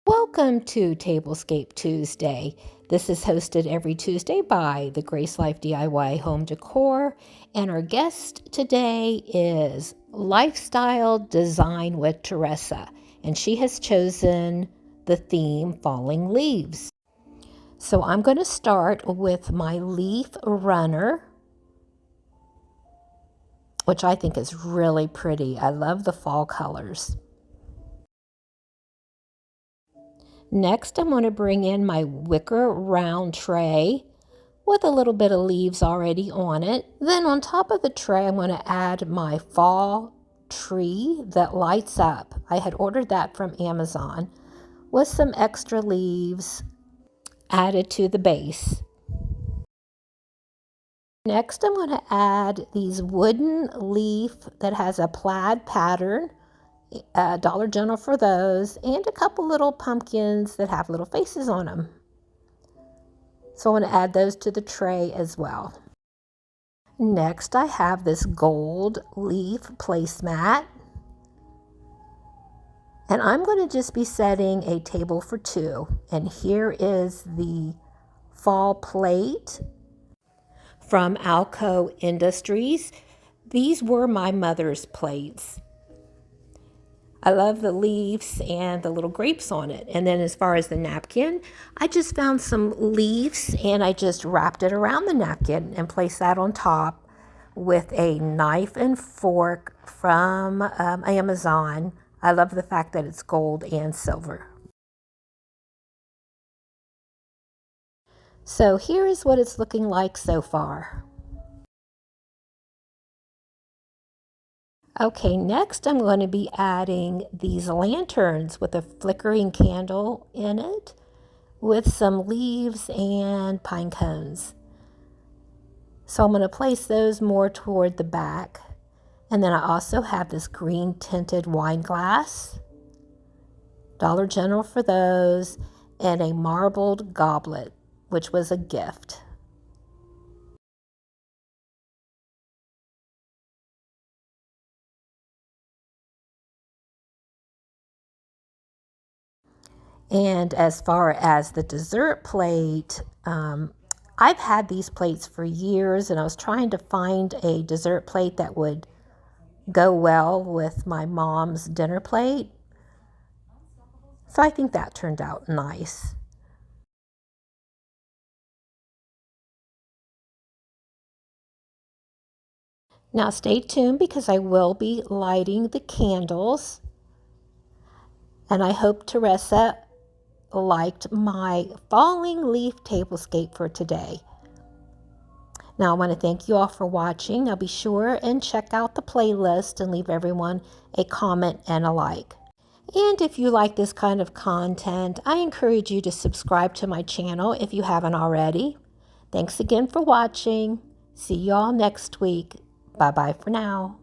Welcome to Tablescape Tuesday. This is hosted every Tuesday by the Grace Life DIY Home Decor, and our guest today is Lifestyle Design with Teresa, and she has chosen the theme Falling Leaves. So I'm going to start with my leaf runner, which I think is really pretty. I love the fall colors. Next, I'm going to bring in my wicker round tray with a little bit of leaves already on it. Then on top of the tray, I'm going to add my fall tree that lights up. I had ordered that from Amazon with some extra leaves added to the base. Next, I'm going to add these wooden leaf that has a plaid pattern. Dollar General for those, and a couple little pumpkins that have little faces on them. So I want to add those to the tray as well. Next, I have this gold leaf placemat. And I'm going to just be setting a table for two. And here is the fall plate from Alco Industries. These were my mother's plates. I love the leaves and the little grapes on it. And then as far as the napkin, I just found some leaves and I just wrapped it around the napkin and placed that on top with a knife and fork from Amazon. I love the fact that it's gold and silver. So here is what it's looking like so far. Okay, next I'm going to be adding these lanterns with a flickering candle in it with some leaves and pine cones. So I'm going to place those more toward the back. And then I also have this green tinted wine glass, Dollar General for those, and a marbled goblet, which was a gift. And as far as the dessert plate, I've had these plates for years, and I was trying to find a dessert plate that would go well with my mom's dinner plate. So I think that turned out nice. Now stay tuned because I will be lighting the candles. And I hope Teresa liked my falling leaf tablescape for today. Now I want to thank you all for watching. Now be sure and check out the playlist and leave everyone a comment and a like. And if you like this kind of content, I encourage you to subscribe to my channel if you haven't already. Thanks again for watching. See you all next week. Bye-bye for now.